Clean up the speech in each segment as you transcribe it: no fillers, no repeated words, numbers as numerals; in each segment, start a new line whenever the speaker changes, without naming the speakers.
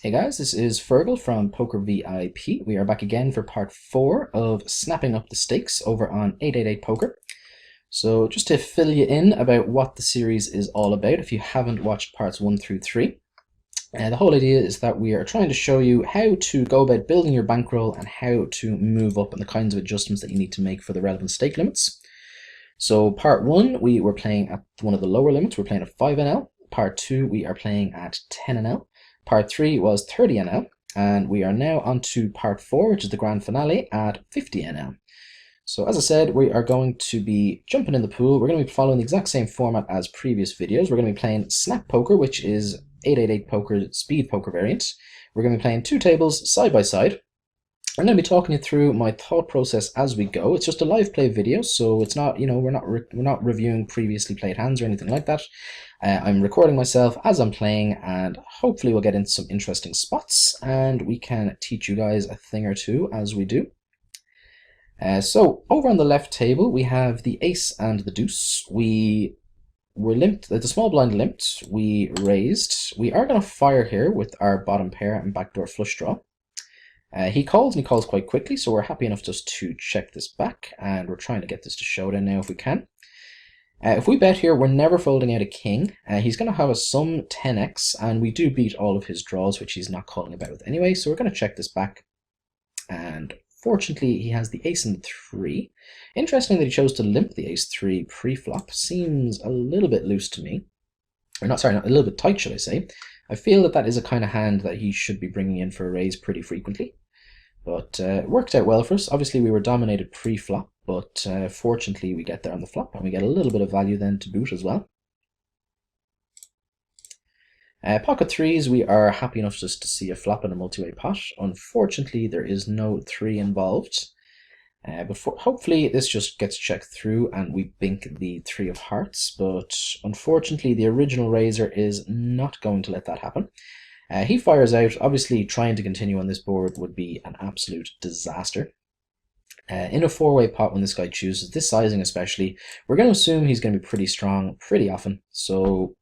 Hey guys, this is Fergal from Poker VIP. We are back again for part 4 of Snapping Up the Stakes over on 888 Poker. So just to fill you in about what the series is all about, if you haven't watched parts 1 through 3, the whole idea is that we are trying to show you how to go about building your bankroll and how to move up and the kinds of adjustments that you need to make for the relevant stake limits. So part 1, we were playing at one of the lower limits, we're playing at 5 NL. Part 2, we are playing at 10 NL. Part 3 was 30 NL, and we are now on to part 4, which is the grand finale at 50 NL. So as I said, we are going to be jumping in the pool. We're going to be following the exact same format as previous videos. We're going to be playing Snap Poker, which is 888 Poker speed poker variant. We're going to be playing 2 tables side by side. I'm going to be talking you through my thought process as we go. It's just a live play video, so it's not, we're not reviewing previously played hands or anything like that. I'm recording myself as I'm playing, and hopefully we'll get into some interesting spots, and we can teach you guys a thing or two as we do. So over on the left table, we have the ace and the deuce. We were limped, the small blind limped, we raised. We are going to fire here with our bottom pair and backdoor flush draw. He calls, and he calls quite quickly, so we're happy enough just to check this back, and we're trying to get this to showdown now if we can. If we bet here, we're never folding out a king. He's going to have a sum 10x, and we do beat all of his draws, which he's not calling about with anyway, so we're going to check this back. And fortunately, he has the ace and the 3. Interesting that he chose to limp the ace 3 pre-flop. Seems a little bit loose to me. Or not, sorry, not a little bit tight, should I say. I feel that that is a kind of hand that he should be bringing in for a raise pretty frequently. But it worked out well for us. Obviously, we were dominated pre-flop, but fortunately, we get there on the flop, and we get a little bit of value then to boot as well. Pocket threes, we are happy enough just to see a flop in a multi-way pot. Unfortunately, there is no 3 involved. But hopefully this just gets checked through and we bink the 3 of hearts, but unfortunately the original raiser is not going to let that happen. He fires out. Obviously trying to continue on this board would be an absolute disaster. In a 4-way pot, when this guy chooses, this sizing especially, we're going to assume he's going to be pretty strong pretty often, so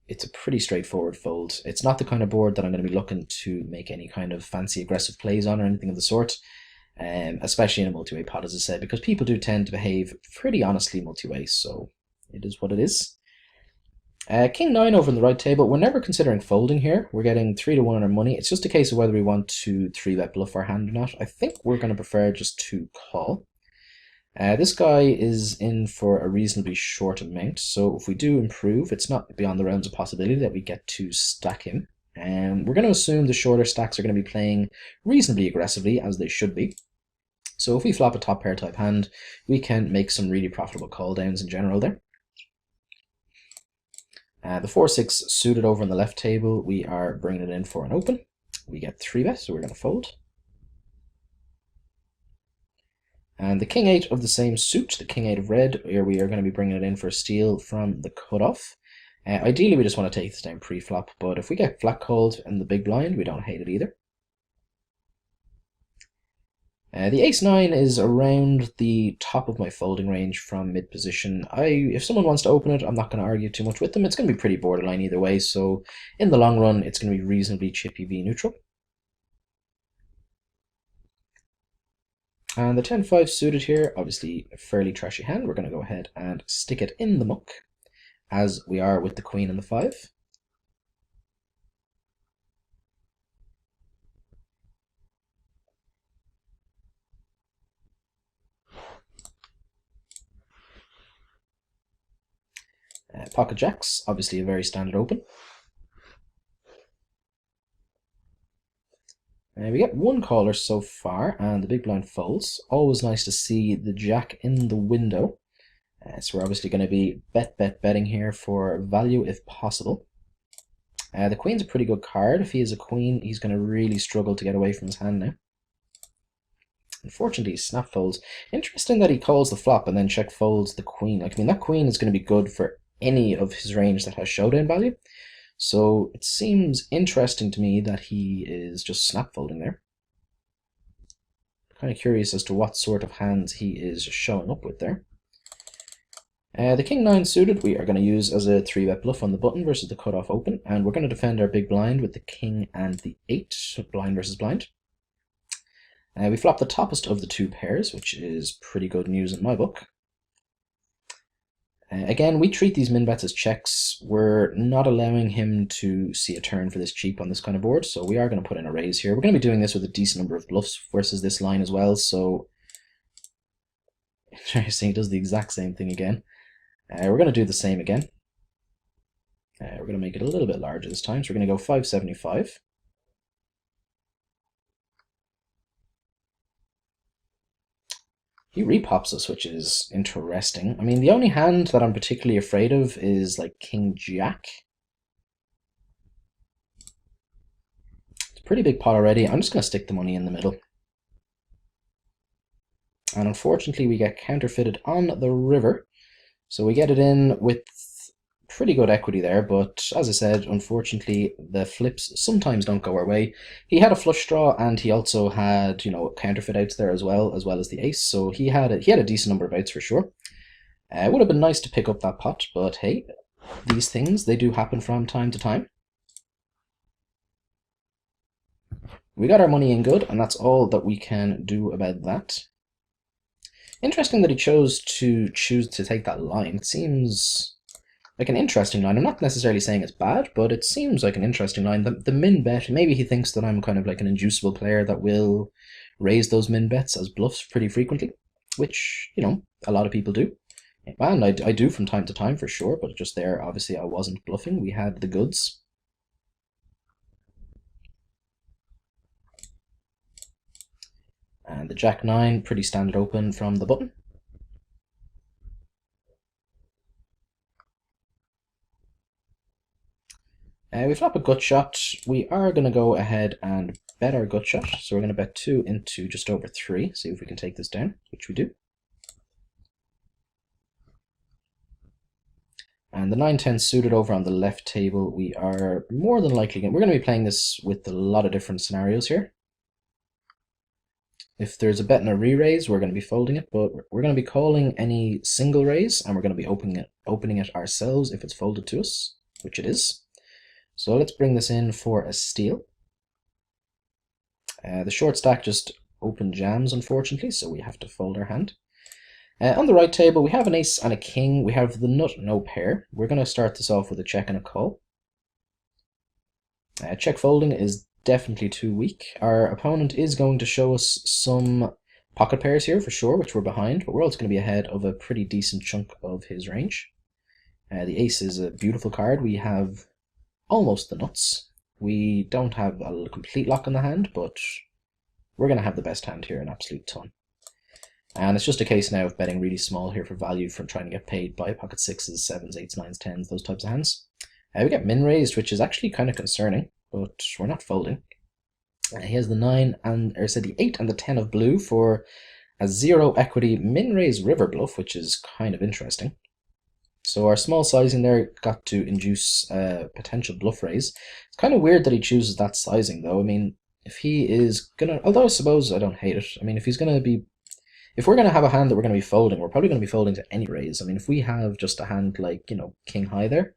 it's a pretty straightforward fold. It's not the kind of board that I'm going to be looking to make any kind of fancy aggressive plays on or anything of the sort. Especially in a multi-way pot, as I said, because people do tend to behave pretty honestly multi-way, so it is what it is. King 9 over on the right table, we're never considering folding here. We're getting 3 to 1 on our money. It's just a case of whether we want to 3-bet bluff our hand or not. I think we're going to prefer just to call. This guy is in for a reasonably short amount, so if we do improve, it's not beyond the realms of possibility that we get to stack him. We're going to assume the shorter stacks are going to be playing reasonably aggressively, as they should be. So if we flop a top pair type hand, we can make some really profitable call downs in general there. The 4-6 suited over on the left table, we are bringing it in for an open. We get 3-bet, so we're going to fold. And the King 8 of the same suit, the King 8 of red, here we are going to be bringing it in for a steal from the cutoff. Ideally, we just want to take this down pre-flop, but if we get flat called in the big blind, we don't hate it either. The ace 9 is around the top of my folding range from mid position. If someone wants to open it, I'm not going to argue too much with them. It's going to be pretty borderline either way, so in the long run, it's going to be reasonably chippy V neutral. And the 10-5 suited here, obviously a fairly trashy hand. We're going to go ahead and stick it in the muck, as we are with the queen and the 5. Pocket jacks, obviously a very standard open. We get 1 caller so far, and the big blind folds. Always nice to see the jack in the window. So we're obviously going to be betting here for value if possible. The queen's a pretty good card. If he is a queen, he's going to really struggle to get away from his hand now. Unfortunately, he snap folds. Interesting that he calls the flop and then check folds the queen. Like, I mean, that queen is going to be good for any of his range that has showdown value. So it seems interesting to me that he is just snap folding there. Kind of curious as to what sort of hands he is showing up with there. The king 9 suited we are going to use as a 3-bet bluff on the button versus the cutoff open, and we're going to defend our big blind with the king and the 8, blind versus blind. We flop the toppest of the 2 pairs, which is pretty good news in my book. Again, we treat these min bets as checks. We're not allowing him to see a turn for this cheap on this kind of board, so we are going to put in a raise here. We're going to be doing this with a decent number of bluffs versus this line as well, so interesting, he does the exact same thing again. We're going to do the same again. We're going to make it a little bit larger this time, so we're going to go 575. He repops us, which is interesting. I mean, the only hand that I'm particularly afraid of is like King Jack. It's a pretty big pot already. I'm just going to stick the money in the middle. And unfortunately, we get counterfeited on the river. So we get it in with pretty good equity there, but as I said, unfortunately, the flips sometimes don't go our way. He had a flush draw, and he also had, you know, counterfeit outs there as well as the ace. So he had a decent number of outs for sure. It would have been nice to pick up that pot, but hey, these things, they do happen from time to time. We got our money in good, and that's all that we can do about that. Interesting that he chose to take that line. It seems like an interesting line. I'm not necessarily saying it's bad, but it seems like an interesting line. The min bet, maybe he thinks that I'm kind of like an inducible player that will raise those min bets as bluffs pretty frequently, which, you know, a lot of people do. And I do from time to time for sure, but just there, obviously I wasn't bluffing. We had the goods. And the Jack 9, pretty standard open from the button. We flop a gut shot. We are going to go ahead and bet our gut shot. So we're going to bet 2 into just over 3. See if we can take this down, which we do. And the 9-10 suited over on the left table, we are more than likely we're going to be playing this with a lot of different scenarios here. If there's a bet and a re-raise, we're going to be folding it, but we're going to be calling any single raise, and we're going to be opening it ourselves if it's folded to us, which it is. So let's bring this in for a steal. The short stack just open jams, unfortunately, so we have to fold our hand. On the right table, we have an ace and a king. We have the nut, no pair. We're going to start this off with a check and a call. Check folding is definitely too weak. Our opponent is going to show us some pocket pairs here for sure, which we're behind, but we're also going to be ahead of a pretty decent chunk of his range. The ace is a beautiful card. We have almost the nuts. We don't have a complete lock in the hand, but we're going to have the best hand here, an absolute ton. And it's just a case now of betting really small here for value from trying to get paid by pocket 6s, 7s, 8s, 9s, 10s, those types of hands. We get min raised, which is actually kind of concerning, but we're not folding. He has the 9 and the 8 and the 10 of blue for a 0 equity min raise river bluff, which is kind of interesting. So our small sizing there got to induce a potential bluff raise. It's kind of weird that he chooses that sizing though. I mean, if he is gonna, although I suppose I don't hate it. I mean, if we're gonna have a hand that we're gonna be folding, we're probably gonna be folding to any raise. I mean, if we have just a hand like, you know, king high there,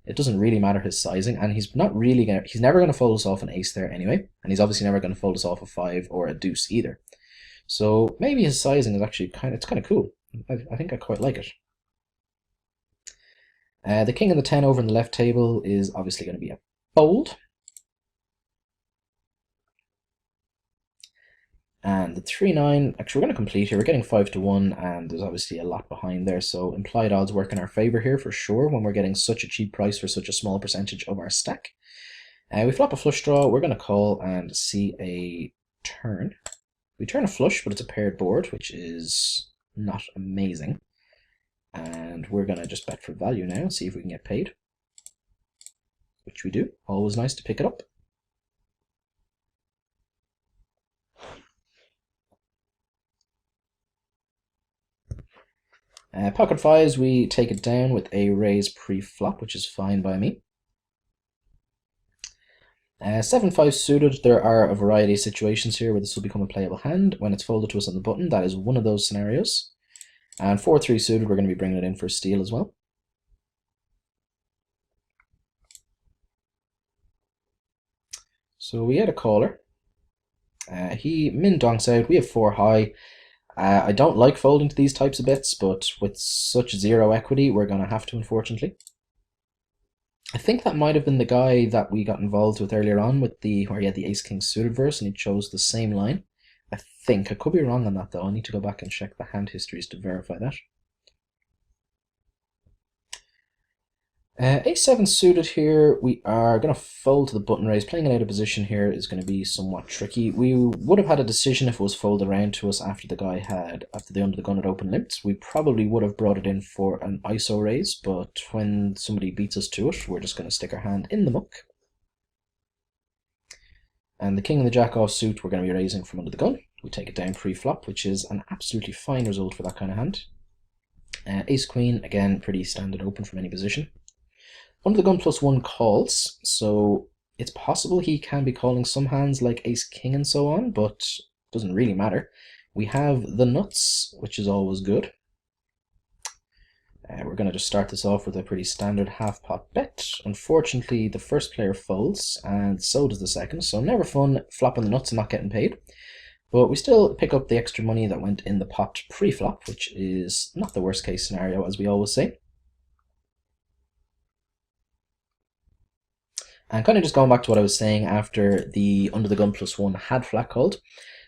it doesn't really matter his sizing, and he's never gonna fold us off an ace there anyway, and he's obviously never gonna fold us off a 5 or a deuce either. So maybe his sizing is actually kind of cool. I think I quite like it. The king and the 10 over in the left table is obviously going to be a fold. And the 3-9, actually we're going to complete here. We're getting 5-1, and there's obviously a lot behind there, so implied odds work in our favor here for sure when we're getting such a cheap price for such a small percentage of our stack. We flop a flush draw. We're going to call and see a turn. We turn a flush, but it's a paired board, which is not amazing. And we're going to just bet for value now, see if we can get paid. Which we do. Always nice to pick it up. Pocket 5s, we take it down with a raise pre-flop, which is fine by me. 7-5 suited, there are a variety of situations here where this will become a playable hand when it's folded to us on the button. That is one of those scenarios. And 4-3 suited, we're going to be bringing it in for steal as well. So we had a caller. He min donks out. We have 4 high. I don't like folding to these types of bets, but with such zero equity, we're going to have to, unfortunately. I think that might have been the guy that we got involved with earlier on with where he had the ace-king suited verse and he chose the same line. I think. I could be wrong on that though. I need to go back and check the hand histories to verify that. A7 suited here, we are going to fold to the button raise. Playing it out of position here is going to be somewhat tricky. We would have had a decision if it was folded around to us after the under the gun had open limps. We probably would have brought it in for an ISO raise, but when somebody beats us to it, we're just going to stick our hand in the muck. And the king and the jack offsuit, we're going to be raising from under the gun. We take it down pre-flop, which is an absolutely fine result for that kind of hand. Ace queen, again, pretty standard open from any position. Under the gun +1 calls, so it's possible he can be calling some hands like ace king and so on, but it doesn't really matter. We have the nuts, which is always good. We're going to just start this off with a pretty standard half pot bet. Unfortunately, the first player folds, and so does the second, so never fun flopping the nuts and not getting paid. But we still pick up the extra money that went in the pot pre-flop, which is not the worst case scenario, as we always say. And kind of just going back to what I was saying after the under the gun +1 had flat called.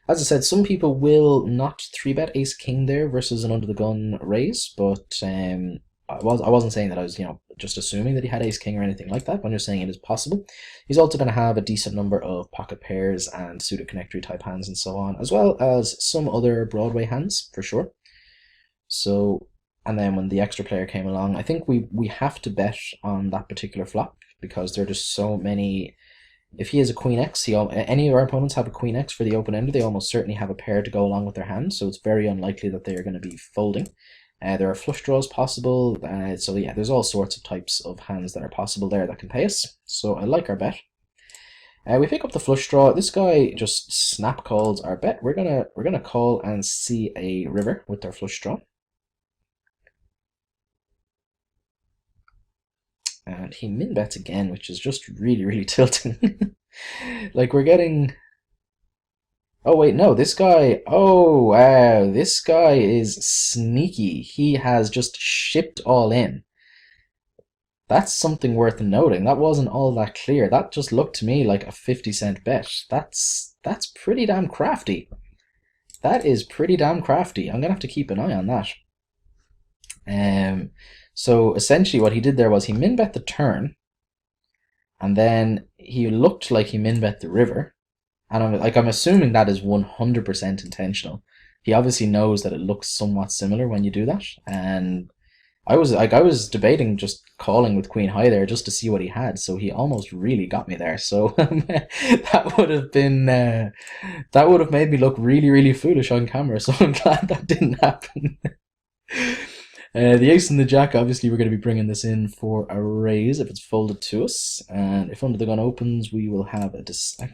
As I said, some people will not 3-bet ace king there versus an under the gun raise, but I wasn't saying that I was just assuming that he had ace king or anything like that, but I'm just saying it is possible. He's also going to have a decent number of pocket pairs and suited connectory type hands and so on, as well as some other Broadway hands for sure. So, and then when the extra player came along, I think we have to bet on that particular flop, because there are just so many. If he has a queen x, any of our opponents have a queen x for the open ender, they almost certainly have a pair to go along with their hand, so it's very unlikely that they are going to be folding. There are flush draws possible, so yeah, there's all sorts of types of hands that are possible there that can pay us, so I like our bet. We pick up the flush draw. This guy just snap calls our bet. We're gonna call and see a river with our flush draw. And he min bets again, which is just really, really tilting. Like we're getting. Oh wait, no, this guy. Oh wow, this guy is sneaky. He has just shipped all in. That's something worth noting. That wasn't all that clear. That just looked to me like a 50-cent bet. That's pretty damn crafty. That is pretty damn crafty. I'm gonna have to keep an eye on that. So essentially what he did there was he min bet the turn, and then he looked like he min bet the river, and I'm assuming that is 100% intentional. He obviously knows that it looks somewhat similar when you do that, and I was debating just calling with queen high there just to see what he had, so he almost really got me there. So that would have made me look really, really foolish on camera. So I'm glad that didn't happen. The ace and the jack, obviously we're going to be bringing this in for a raise if it's folded to us, and if under the gun opens we will have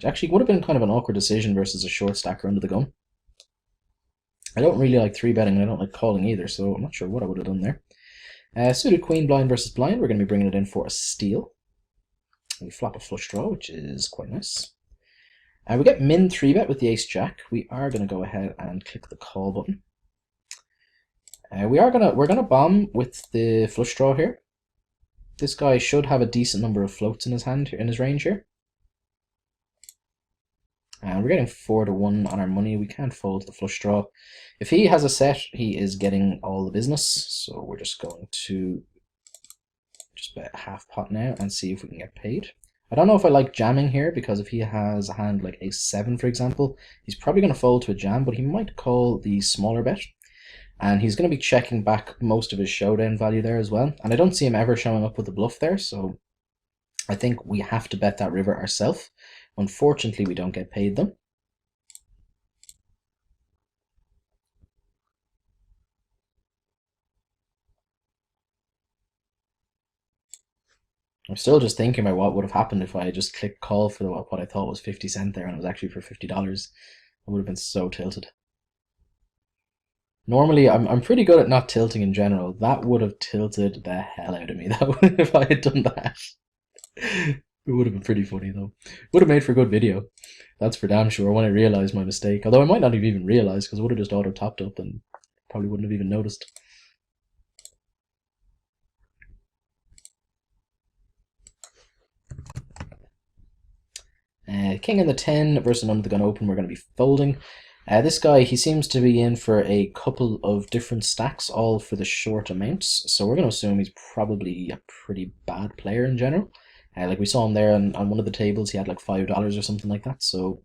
actually it would have been kind of an awkward decision versus a short stacker under the gun. I don't really like 3-betting and I don't like calling either, so I'm not sure what I would have done there. Suited queen blind versus blind, we're going to be bringing it in for a steal. We flop a flush draw, which is quite nice. We get min 3-bet with the ace jack. We are going to go ahead and click the call button. We're gonna bomb with the flush draw here. This guy should have a decent number of floats in his hand in his range here. And we're getting 4-1 on our money. We can't fold the flush draw. If he has a set, he is getting all the business. So we're just going to just bet half pot now and see if we can get paid. I don't know if I like jamming here, because if he has a hand like ace-7, for example, he's probably going to fold to a jam, but he might call the smaller bet. And he's going to be checking back most of his showdown value there as well. And I don't see him ever showing up with a bluff there, so I think we have to bet that river ourselves. Unfortunately, we don't get paid them. I'm still just thinking about what would have happened if I had just clicked call for what I thought was 50 cents there and it was actually for $50. I would have been so tilted. Normally, I'm pretty good at not tilting in general. That would have tilted the hell out of me, though, if I had done that. It would have been pretty funny, though. Would have made for a good video. That's for damn sure when I realised my mistake. Although I might not have even realised, because I would have just auto-topped up and probably wouldn't have even noticed. King and the 10 versus Under the Gun Open, we're going to be folding. This guy, he seems to be in for a couple of different stacks, all for the short amounts. So we're going to assume he's probably a pretty bad player in general. Like we saw him there on one of the tables, he had like $5 or something like that. So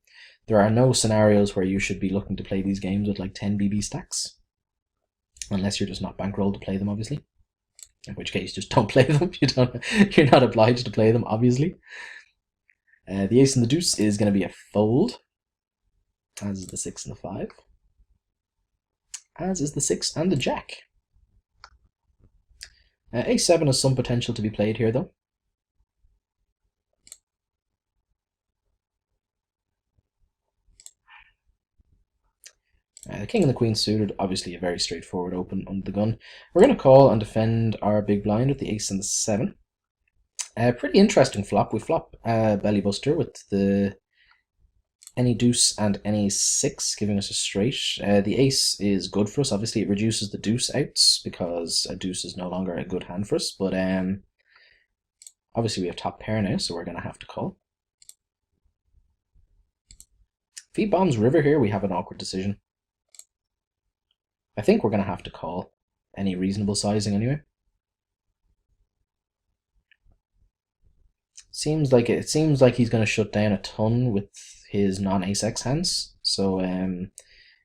there are no scenarios where you should be looking to play these games with like 10 BB stacks. Unless you're just not bankrolled to play them, obviously. In which case, just don't play them. You're not obliged to play them, obviously. The ace and the deuce is going to be a fold, as is the 6 and the 5, as is the 6 and the jack. A7 has some potential to be played here, though. The king and the queen suited, obviously a very straightforward open under the gun. We're going to call and defend our big blind with the ace and the 7. Pretty interesting flop. We flop belly buster with the any deuce and any 6, giving us a straight. The ace is good for us. Obviously, it reduces the deuce outs because a deuce is no longer a good hand for us. But obviously, we have top pair now, so we're going to have to call. If he bombs river here, we have an awkward decision. I think we're going to have to call any reasonable sizing anyway. It seems like he's going to shut down a ton with his non-ace-x hands. So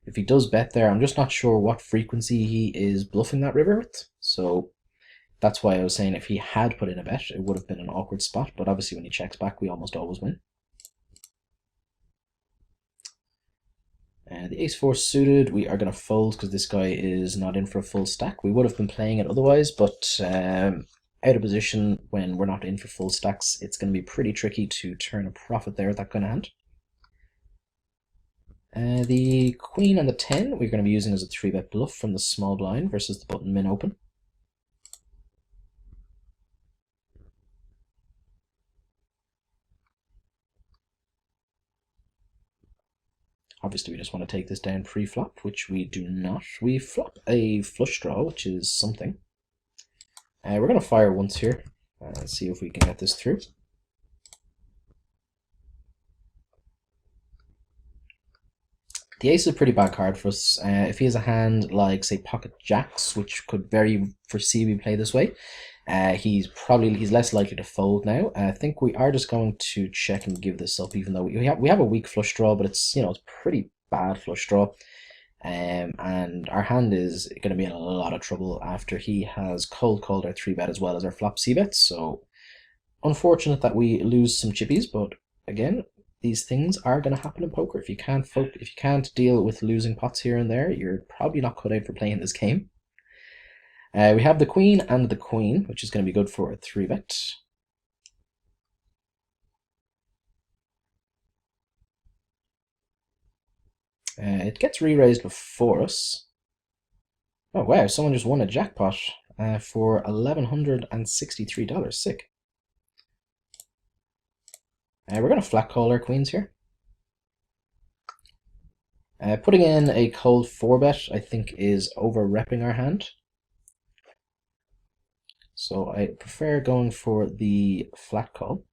if he does bet there, I'm just not sure what frequency he is bluffing that river with. So that's why I was saying if he had put in a bet, it would have been an awkward spot. But obviously when he checks back, we almost always win. The ace-4 suited, we are going to fold because this guy is not in for a full stack. We would have been playing it otherwise, but out of position when we're not in for full stacks, it's going to be pretty tricky to turn a profit there with that kind of hand. The queen and the 10 we're going to be using as a 3-bet bluff from the small blind versus the button min open. Obviously, we just want to take this down pre-flop, which we do not. We flop a flush draw, which is something. We're going to fire once here. Let's see if we can get this through. The ace is a pretty bad card for us. If he has a hand like, say, pocket jacks, which could very foreseeably play this way, he's less likely to fold now. I think we are just going to check and give this up, even though we have a weak flush draw, but it's it's pretty bad flush draw. And our hand is going to be in a lot of trouble after he has cold called our 3-bet as well as our flop c-bet. So unfortunate that we lose some chippies, but again, these things are going to happen in poker. If you can't deal with losing pots here and there, you're probably not cut out for playing this game. We have the queen and the queen, which is going to be good for a 3-bet. It gets re-raised before us. Oh wow, someone just won a jackpot for $1,163. Sick. We're going to flat call our queens here. Putting in a cold 4-bet, I think, is over-repping our hand. So I prefer going for the flat call.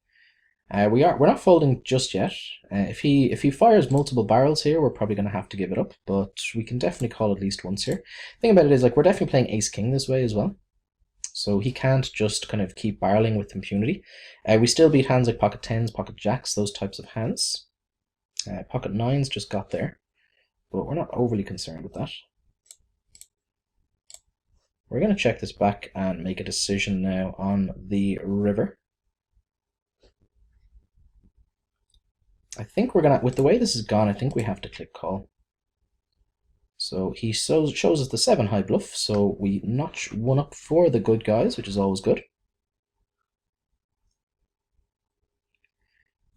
We're not folding just yet. If he fires multiple barrels here, we're probably going to have to give it up, but we can definitely call at least once here. The thing about it is, like, we're definitely playing ace-king this way as well. So he can't just kind of keep barreling with impunity. We still beat hands like pocket 10s, pocket jacks, those types of hands. Pocket 9s just got there, but we're not overly concerned with that. We're going to check this back and make a decision now on the river. I think we're going to, with the way this is gone, I think we have to click call. So he shows us the 7 high bluff, so we notch 1 up for the good guys, which is always good.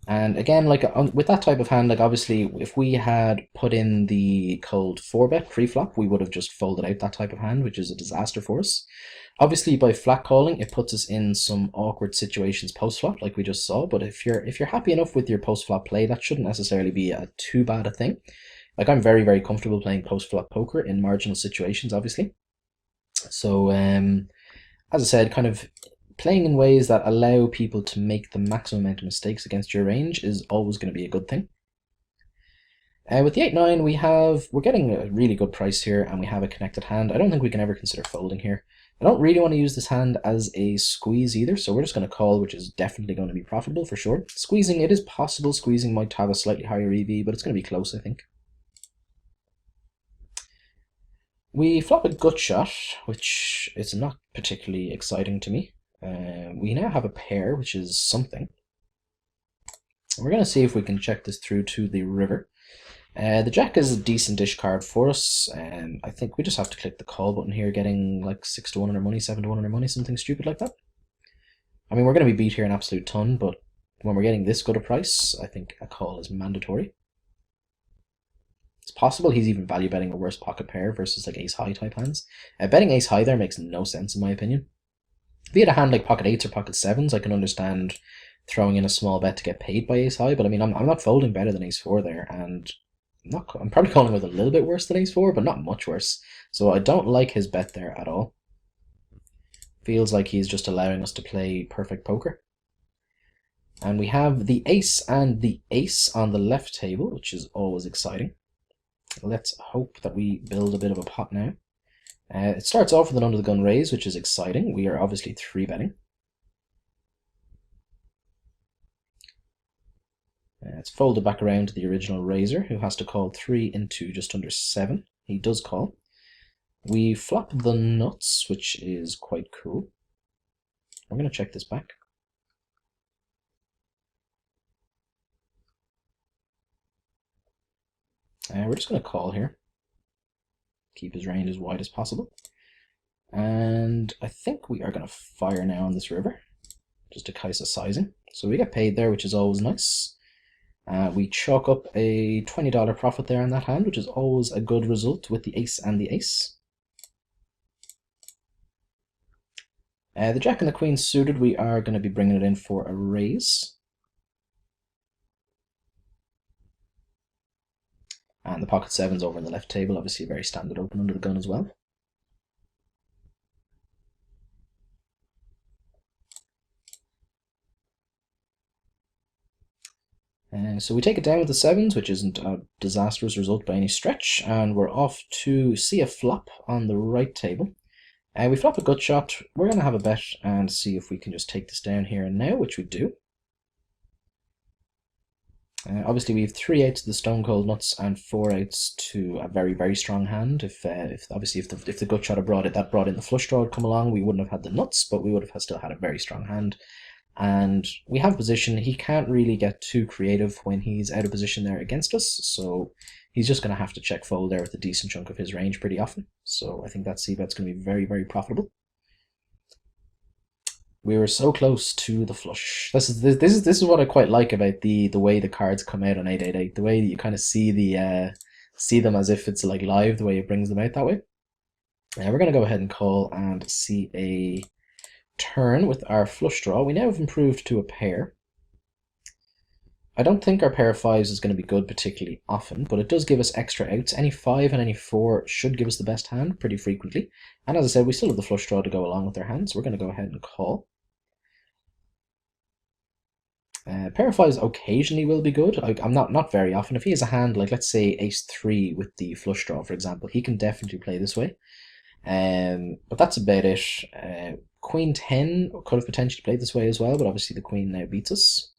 And again, like with that type of hand, like obviously, if we had put in the cold 4-bet pre-flop, we would have just folded out that type of hand, which is a disaster for us. Obviously, by flat calling, it puts us in some awkward situations post-flop, like we just saw. But if you're happy enough with your post-flop play, that shouldn't necessarily be too bad a thing. Like I'm very, very comfortable playing post-flop poker in marginal situations, obviously. So as I said, kind of playing in ways that allow people to make the maximum amount of mistakes against your range is always going to be a good thing. With the 8-9, we're getting a really good price here, and we have a connected hand. I don't think we can ever consider folding here. I don't really want to use this hand as a squeeze either, so we're just going to call, which is definitely going to be profitable for sure. Squeezing, it is possible squeezing might have a slightly higher EV, but it's going to be close, I think. We flop a gut shot, which is not particularly exciting to me. We now have a pair, which is something. We're going to see if we can check this through to the river. The jack is a decent-ish card for us. I think we just have to click the call button here, getting like 6 to 1 on our money, 7 to 1 on our money, something stupid like that. I mean, we're going to be beat here an absolute ton, but when we're getting this good a price, I think a call is mandatory. It's possible he's even value betting a worse pocket pair versus like ace high type hands. Betting ace high there makes no sense in my opinion. If he had a hand like pocket eights or pocket sevens, I can understand throwing in a small bet to get paid by ace high, but I mean, I'm not folding better than ace four there, and I'm probably calling with a little bit worse than ace four, but not much worse. So I don't like his bet there at all. Feels like he's just allowing us to play perfect poker. And we have the ace and the ace on the left table, which is always exciting. Let's hope that we build a bit of a pot now. It starts off with an under the gun raise, which is exciting. We are obviously 3-betting. It's folded back around to the original raiser, who has to call 3 into just under 7. He does call. We flop the nuts, which is quite cool. We're going to check this back. We're just going to call here. Keep his range as wide as possible. And I think we are going to fire now on this river, just to Kaisa sizing. So we get paid there, which is always nice. We chalk up a $20 profit there on that hand, which is always a good result with the ace and the ace. The jack and the queen suited, we are going to be bringing it in for a raise. And the pocket sevens over in the left table, obviously a very standard open under the gun as well. So we take it down with the sevens, which isn't a disastrous result by any stretch, and we're off to see a flop on the right table. We flop a gut shot. We're going to have a bet and see if we can just take this down here and now, which we do. Obviously, we have 3 eights to the stone cold nuts and 4 eights to a very, very strong hand. If the gut shot had brought in the flush draw had come along, we wouldn't have had the nuts, but we would have still had a very strong hand. And we have position. He can't really get too creative when he's out of position there against us, so he's just going to have to check fold there with a decent chunk of his range pretty often. So I think that c-bet's going to be very, very profitable. We were so close to the flush. This is what I quite like about the way the cards come out on 888. The way that you kind of see them as if it's like live. The way it brings them out that way. We're going to go ahead and call and see a turn with our flush draw. We now have improved to a pair. I don't think our pair of fives is going to be good particularly often, but it does give us extra outs. Any 5 and any 4 should give us the best hand pretty frequently. And as I said, we still have the flush draw to go along with our hand, so we're going to go ahead and call. Pair of fives occasionally will be good. I'm not very often. If he has a hand like, let's say, ace 3 with the flush draw, for example, he can definitely play this way. But that's about it. Queen 10 could have potentially played this way as well, but obviously the queen now beats us.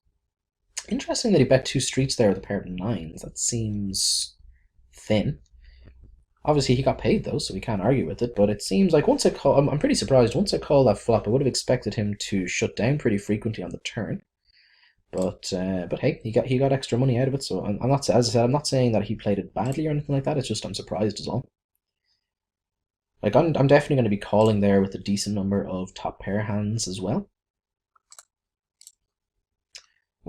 Interesting that he bet 2 streets there with a pair of 9s. That seems thin. Obviously he got paid though, so we can't argue with it, but it seems like once I call, I'm pretty surprised, once I call that flop, I would have expected him to shut down pretty frequently on the turn. But hey, he got extra money out of it, so I'm not, as I said, I'm not saying that he played it badly or anything like that, it's just I'm surprised is all. Like, I'm definitely going to be calling there with a decent number of top pair hands as well.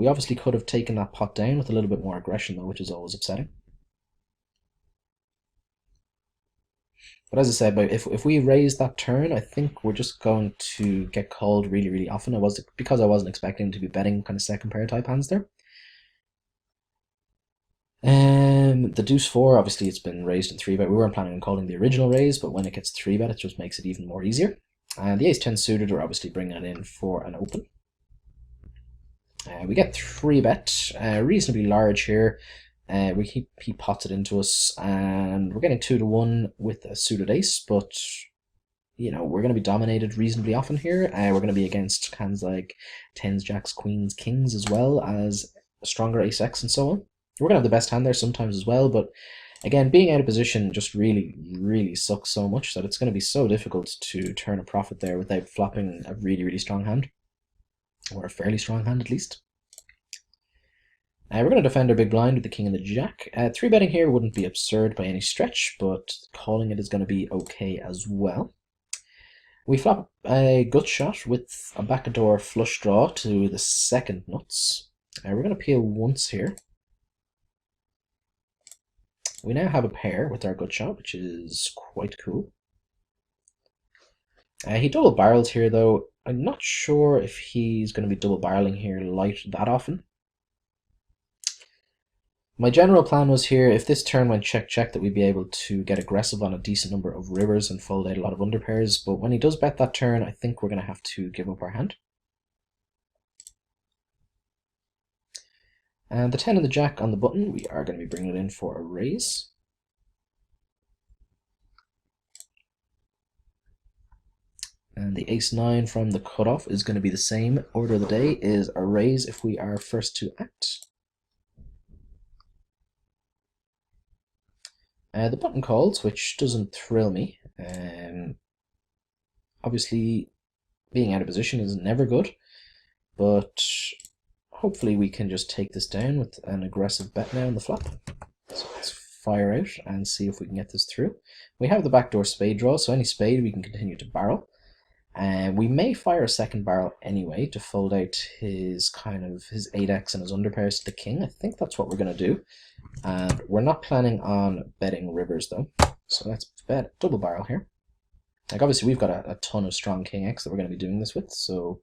We obviously could have taken that pot down with a little bit more aggression though, which is always upsetting. But as I said, if we raise that turn, I think we're just going to get called really, really often. Because I wasn't expecting to be betting kind of second pair type hands there. The deuce four, obviously it's been raised in 3-bet. We weren't planning on calling the original raise, but when it gets 3-bet, it just makes it even more easier. And the ace-10 suited, we're obviously bringing it in for an open. We get 3-bet, reasonably large here. He pots it into us, and we're getting 2-1 with a suited ace, but you know, we're going to be dominated reasonably often here. We're going to be against hands like 10s, jacks, queens, kings, as well as a stronger ace-x and so on. We're going to have the best hand there sometimes as well, but again, being out of position just really, really sucks so much that it's going to be so difficult to turn a profit there without flopping a really, really strong hand, or a fairly strong hand at least. We're going to defend our big blind with the king and the jack. 3-betting here wouldn't be absurd by any stretch, but calling it is going to be okay as well. We flop a gut shot with a backdoor flush draw to the second nuts. We're going to peel once here. We now have a pair with our gut shot, which is quite cool. He double barrels here though. I'm not sure if he's going to be double barreling here light that often. My general plan was here, if this turn went check-check, that we'd be able to get aggressive on a decent number of rivers and fold out a lot of underpairs, but when he does bet that turn, I think we're going to have to give up our hand. And the 10 and the jack on the button, we are going to be bringing it in for a raise. And the ace-9 from the cutoff is going to be the same. Order of the day is a raise if we are first to act. The button calls, which doesn't thrill me. Obviously, being out of position is never good, but hopefully we can just take this down with an aggressive bet now on the flop. So let's fire out and see if we can get this through. We have the backdoor spade draw, so any spade we can continue to barrel. And we may fire a second barrel anyway to fold out his 8x and his underpairs to the king. I think that's what we're going to do. And we're not planning on betting rivers though. So let's bet double barrel here. Like obviously we've got a ton of strong king x that we're going to be doing this with, so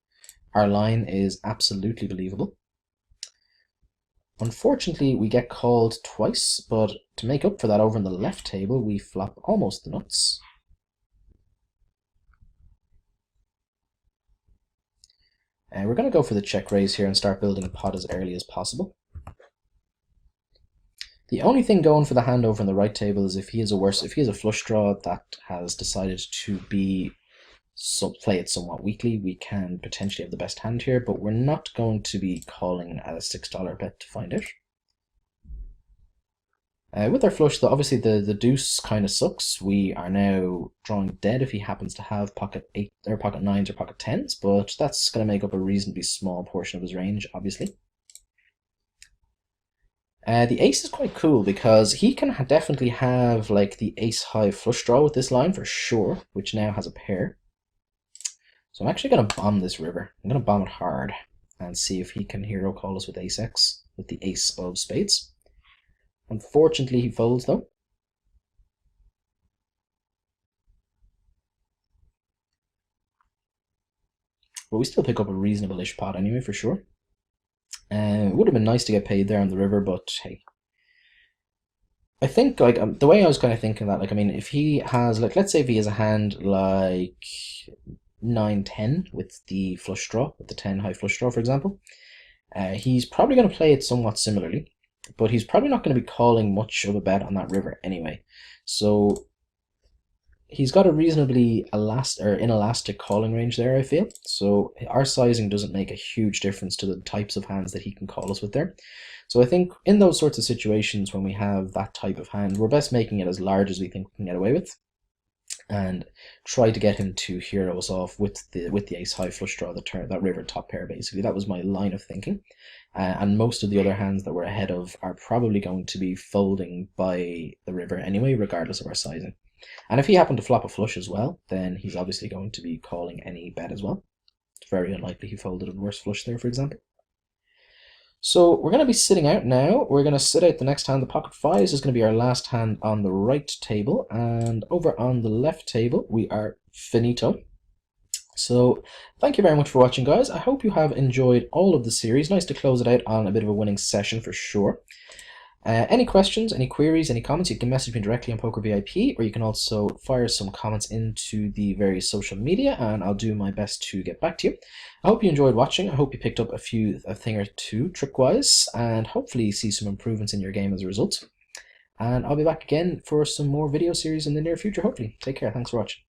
our line is absolutely believable. Unfortunately, we get called twice, but to make up for that over on the left table, we flop almost the nuts. And we're going to go for the check raise here and start building a pot as early as possible. The only thing going for the hand over on the right table is if he has a flush draw that has decided to play it somewhat weakly, we can potentially have the best hand here, but we're not going to be calling a $6 bet to find out. With our flush, though, obviously the deuce kind of sucks. We are now drawing dead if he happens to have pocket 8 or pocket 9s or pocket 10s, but that's going to make up a reasonably small portion of his range, obviously. The ace is quite cool because he can definitely have like the ace-high flush draw with this line for sure, which now has a pair. So I'm actually going to bomb this river. I'm going to bomb it hard and see if he can hero call us with ace-x with the ace of spades. Unfortunately, he folds though. But we still pick up a reasonable-ish pot anyway, for sure. It would have been nice to get paid there on the river, but hey. I think like the way I was kind of thinking that, like, I mean, if he has, like, let's say if he has a hand like 9-10 with the flush draw, with the 10 high flush draw, for example, he's probably going to play it somewhat similarly. But he's probably not going to be calling much of a bet on that river anyway. So he's got a reasonably inelastic calling range there, I feel. So our sizing doesn't make a huge difference to the types of hands that he can call us with there. So I think in those sorts of situations when we have that type of hand, we're best making it as large as we think we can get away with, and try to get him to hero us off with the ace high flush draw, that river top pair basically. That was my line of thinking. And most of the other hands that we're ahead of are probably going to be folding by the river anyway, regardless of our sizing. And if he happened to flop a flush as well, then he's obviously going to be calling any bet as well. It's very unlikely he folded a reverse flush there, for example. So we're going to be sitting out now. We're going to sit out the next hand. The pocket fives is going to be our last hand on the right table. And over on the left table, we are finito. So thank you very much for watching, guys. I hope you have enjoyed all of the series. Nice to close it out on a bit of a winning session for sure. Any questions, any queries, any comments, you can message me directly on PokerVIP, or you can also fire some comments into the various social media, and I'll do my best to get back to you. I hope you enjoyed watching. I hope you picked up a thing or two trick-wise, and hopefully see some improvements in your game as a result. And I'll be back again for some more video series in the near future, hopefully. Take care. Thanks for watching.